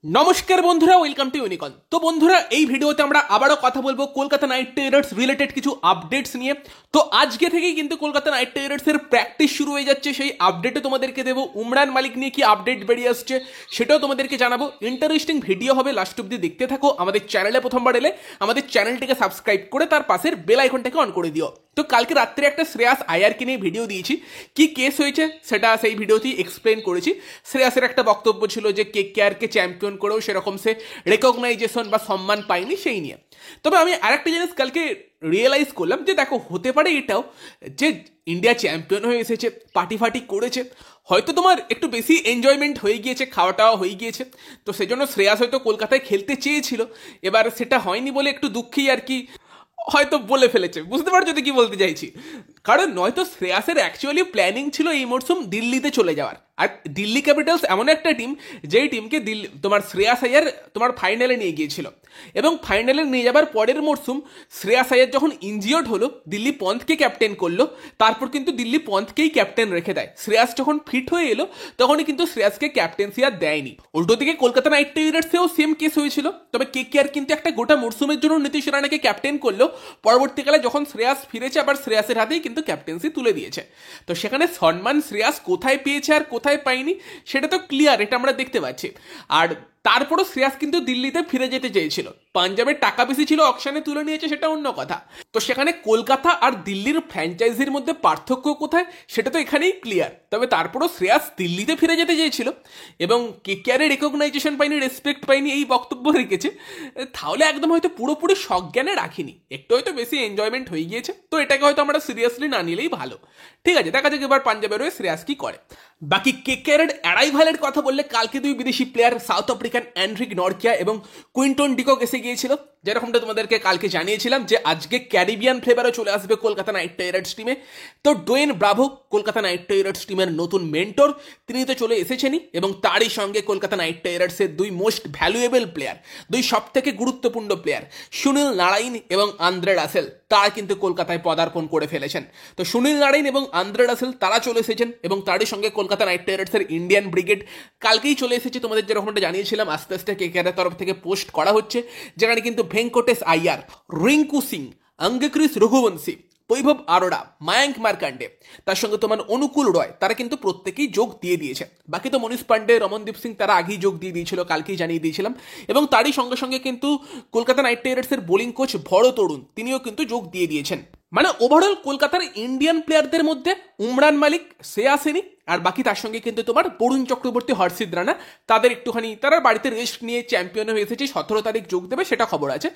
নমস্কার বন্ধুরা, welcome to ইউনিকন। তো বন্ধুরা, এই ভিডিওতে আমরা আবারও কথা বলবো কলকাতা নাইট রাইডার্স রিলেটেড কিছু আপডেটস নিয়ে। তো আজকে থেকেই কিন্তু কলকাতা নাইট রাইডার্সের প্র্যাকটিস শুরু হয়ে যাচ্ছে, সেই আপডেটে তোমাদেরকে দেবো। উমরান মালিক নিয়ে কি আপডেট বেরিয়ে আসছে সেটাও তোমাদেরকে জানাবো। ইন্টারেস্টিং ভিডিও হবে, লাস্ট অব্দি দেখতে থাকো। আমাদের চ্যানেলে প্রথমবার এলে আমাদের চ্যানেলটিকে সাবস্ক্রাইব করে তার পাশের বেল আইকনটাকে অন করে দিও। তো কালকে রাত্রে একটা শ্রেয়াস আয়ারকে নিয়ে ভিডিও দিয়েছি, কি কেস হয়েছে সেটা সেই ভিডিওতেই এক্সপ্লেন করেছি। শ্রেয়াসের একটা বক্তব্য ছিল যে কেকেআরকে চ্যাম্পিয়ন করেও সেরকম সে রেকগনাইজেশন বা সম্মান পায়নি, সেই নিয়ে। তবে আমি আরেকটা জিনিস কালকে রিয়েলাইজ করলাম যে দেখো, হতে পারে এটাও যে ইন্ডিয়া চ্যাম্পিয়ন হয়ে এসেছে, পার্টি ফার্টি করেছে, হয়তো তোমার একটু বেশি এনজয়মেন্ট হয়ে গিয়েছে, খাওয়া টাওয়া হয়ে গিয়েছে, তো সেজন্য শ্রেয়াস হয়তো কলকাতায় খেলতে চেয়েছিল, এবার সেটা হয়নি বলে একটু দুঃখী আর কি হয়তো বলে ফেলেছে। বুঝতে পারছো তো কি বলতে চাইছি? কারণ নয়তো শ্রেয়াসের অ্যাকচুয়ালি প্ল্যানিং ছিল এই মরশুম দিল্লিতে চলে যাওয়ার। আর দিল্লি ক্যাপিটালস এমন একটা টিম যেই টিমকে তোমার শ্রেয়াস আয়ার তোমার ফাইনালে নিয়ে গিয়েছিল, এবং ফাইনালে নিয়ে যাবার পরের মরশুম শ্রেয়াস আয়ার যখন ইনজিওর্ড হলো, দিল্লি পন্থকে ক্যাপ্টেন করলো, তারপর কিন্তু দিল্লি পন্থকেই ক্যাপ্টেন রেখে দেয়। শ্রেয়াস যখন ফিট হয়ে এলো তখনই কিন্তু শ্রেয়াসকে ক্যাপ্টেন্সি আর দেয়নি। উল্টো দিকে কলকাতা নাইট রাইডার্সেও সেম কেস হয়েছিল, তবে কেকেআর কিন্তু একটা গোটা মরশুমের জন্য নীতিশ রানাকে ক্যাপ্টেন করলো, পরবর্তীকালে যখন শ্রেয়াস ফিরেছে আবার শ্রেয়াসের হাতেই কিন্তু ক্যাপ্টেন্সি তুলে দিয়েছে। তো সেখানে সম্মান শ্রেয়াস কোথায় পেয়েছে আর কোথায় পায়নি সেটা তো ক্লিয়ার, এটা আমরা দেখতে পাচ্ছি। আর তারপরও শ্রেয়াস কিন্তু দিল্লিতে ফিরে যেতে চেয়েছিল, পাঞ্জাবের টাকা বেশি ছিল, অকশনে তুলে নিয়েছে, সেটা অন্য কথা। তো সেখানে কলকাতা আর দিল্লির ফ্র্যাঞ্চাইজির মধ্যে পার্থক্য কোথায় সেটা তো এখানেই ক্লিয়ার। তবে তারপরও শ্রেয়াস দিল্লিতে ফিরে যেতে চেয়েছিল এবং কেকেআরের রেকগনাইজেশন পাইনি, রেসপেক্ট পাইনি, এই বক্তব্য রেখেছে, তাহলে একদম হয়তো পুরোপুরি সজ্ঞানে রাখিনি, একটু হয়তো বেশি এনজয়মেন্ট হয়ে গিয়েছে। তো এটাকে হয়তো আমরা সিরিয়াসলি না নিলেই ভালো। ঠিক আছে, দেখা যাক এবার পাঞ্জাবের হয়ে শ্রেয়াস কি করে। বাকি কেকেআরের অ্যারাইভালের কথা বললে, কালকে দুই বিদেশি player south African Endrick Nortje এবং কুইন্টন ডিকক এসে গিয়েছিল। যেরকমটা তোমাদেরকে কালকে জানিয়েছিলাম যে আজকে ক্যারিবিয়ান ফ্লেভারও চলে আসবে কলকাতা নাইট রাইডার্স টিমে। তো Dwayne Bravo Kolkata night Riders টিমের নতুন মেন্টর, তিনি তো চলে এসেছেনই, এবং তারই সঙ্গে কলকাতা নাইট রাইডার্সের দুই মোস্ট ভ্যালুয়েবল প্লেয়ার, দুই সব থেকে গুরুত্বপূর্ণ প্লেয়ার সুনীল নারাইন এবং আন্দ্রে রাসেল, তারা কিন্তু কলকাতায় পদার্পণ করে ফেলেছেন। তো সুনীল নারাইন এবং আন্দ্রে রাসেল তারা চলে এসেছেন, এবং তারই সঙ্গে কলকাতা নাইট রাইডার্সের ইন্ডিয়ান ব্রিগেড কালকেই চলে এসেছে। তোমাদের যেরকমটা জানিয়েছিলাম, আস্তে আস্তে কেকেআরের তরফ থেকে পোস্ট করা হচ্ছে, যেখানে কিন্তু ভেঙ্কটেশ আইয়ার, রিঙ্কু সিং, অঙ্গক্রিস রঘুবংশী, বৈভব আরোরা, মায়াঙ্ক মার্কান্ডে, তার সঙ্গে তোমার অনুকূল রয়, তারা কিন্তু প্রত্যেকেই যোগ দিয়ে দিয়েছে। বাকি তো মনীষ পান্ডে, রমনদীপ সিং, তারা আগেই যোগ দিয়ে দিয়েছিল, কালকেই জানিয়ে দিয়েছিলাম। এবং তারই সঙ্গে সঙ্গে কিন্তু কলকাতা নাইট রাইডার্সের বোলিং কোচ ভরত অরুণ, তিনিও কিন্তু যোগ দিয়ে দিয়েছেন। মানে ওভারঅল কলকাতার ইন্ডিয়ান প্লেয়ারদের মধ্যে উমরান মালিক, শ্রেয়াস আয়ার, আর বাকি তার সঙ্গে কিন্তু তোমার বরুণ চক্রবর্তী, হর্ষিত রানা, তাদের একটুখানি তারা বাড়িতে রেস্ট নিয়ে চ্যাম্পিয়ন হয়ে এসেছে, 17 তারিখ যোগ দেবে সেটা খবর আছে।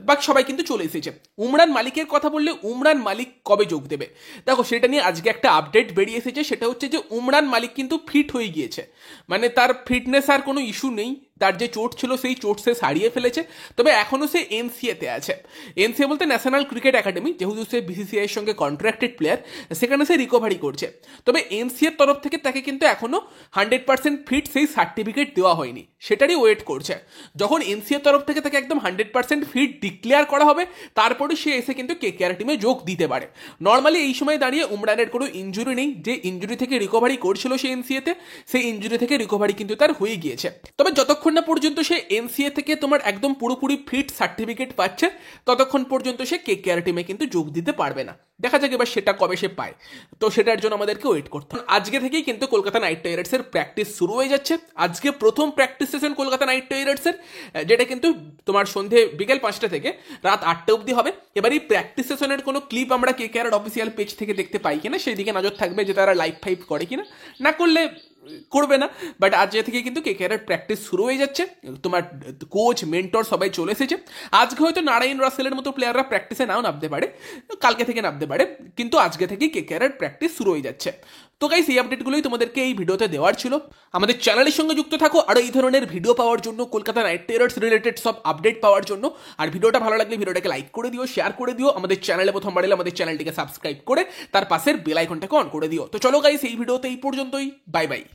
বাকি সবাই কিন্তু চলে এসেছে। উমরান মালিকের কথা বললে, উমরান মালিক কবে যোগ দেবে দেখো, সেটা নিয়ে আজকে একটা আপডেট বেরিয়ে এসেছে। সেটা হচ্ছে যে উমরান মালিক কিন্তু ফিট হয়ে গিয়েছে, মানে তার ফিটনেস আর কোনো ইস্যু নেই। তার যে চোট ছিল সেই চোট সে সারিয়ে ফেলেছে, তবে এখনও সে এনসিএতে আছে। এনসিএ বলতে ন্যাশনাল ক্রিকেট একাডেমি, যেহেতু সে বিসিসিআই এর সঙ্গে কন্ট্রাক্টেড প্লেয়ার, সেখানে সে রিকভারি করছে। তবে এনসিএর তরফ থেকে তাকে কিন্তু এখনো 100% ফিট সেই সার্টিফিকেট দেওয়া হয়নি, সেটারই ওয়েট করছে। যখন এনসিএর তরফ থেকে তাকে একদম 100% ফিট ডিক্লেয়ার করা হবে, তারপরে সে এসে কিন্তু কেকেআর টিমে যোগ দিতে পারে। নর্মালি এই সময় দাঁড়িয়ে উমরানের কোনো ইনজুরি নেই, যে ইনজুরি থেকে রিকভারি করছিল সে এনসিএতে, সেই ইনজুরি থেকে রিকভারি কিন্তু তার হয়ে গিয়েছে। তবে যতক্ষণ না পর্যন্ত সে এনসিএ থেকে তোমার একদম পুরোপুরি ফিট সার্টিফিকেট পাচ্ছে, ততক্ষণ পর্যন্ত সে কেকেআর টিমে কিন্তু যোগ দিতে পারবে না। দেখা যাক এবার সেটা কবে সে পায়, তো সেটার জন্য আমাদেরকে ওয়েট করতে হবে। আজকে থেকেই কিন্তু কলকাতা নাইট রাইডার্সের প্র্যাকটিস শুরু হয়ে যাচ্ছে। আজকে প্রথম প্র্যাকটিস সেশন কলকাতা নাইট রাইডার্সের, যেটা কিন্তু তোমার সন্ধে বিকেল 5টা থেকে রাত 8টা অবধি হবে। এবার এই প্র্যাকটিস সেশনের কোনো ক্লিপ আমরা কেকেআর অফিসিয়াল পেজ থেকে দেখতে পাই কিনা সেই দিকে নজর থাকবে, যে তারা লাইভ ফাইভ করে কিনা, না করলে করবে না। বাট আজ থেকে কিন্তু কেকেআর প্র্যাকটিস শুরু হয়ে যাচ্ছে, তোমার কোচ, মেন্টর সবাই চলে এসেছে। আজকে হয়তো নারায়ণ রাসেলের মতো প্লেয়াররা প্র্যাকটিসে নাও নামতে পারে, কালকে থেকে নামতে পারে, কিন্তু আজকে থেকেই কেকেআর প্র্যাকটিস শুরু হয়ে যাচ্ছে। তো গাইস, এই আপডেটগুলোই তোমাদেরকে এই ভিডিওতে দেওয়ার ছিল। আমাদের চ্যানেলের সঙ্গে যুক্ত থাকো আরও এই ধরনের ভিডিও পাওয়ার জন্য, কলকাতা নাইট রাইডার্স রিলেটেড সব আপডেট পাওয়ার জন্য। আর ভিডিওটা ভালো লাগলে ভিডিওটাকে লাইক করে দিও, শেয়ার করে দিও। আমাদের চ্যানেলে প্রথমবার এলে আমাদের চ্যানেলটিকে সাবস্ক্রাইব করে তার পাশের বেল আইকনটাকে অন করে দিও। তো চলো গাইস, এই ভিডিওতে এই পর্যন্তই, বাই বাই।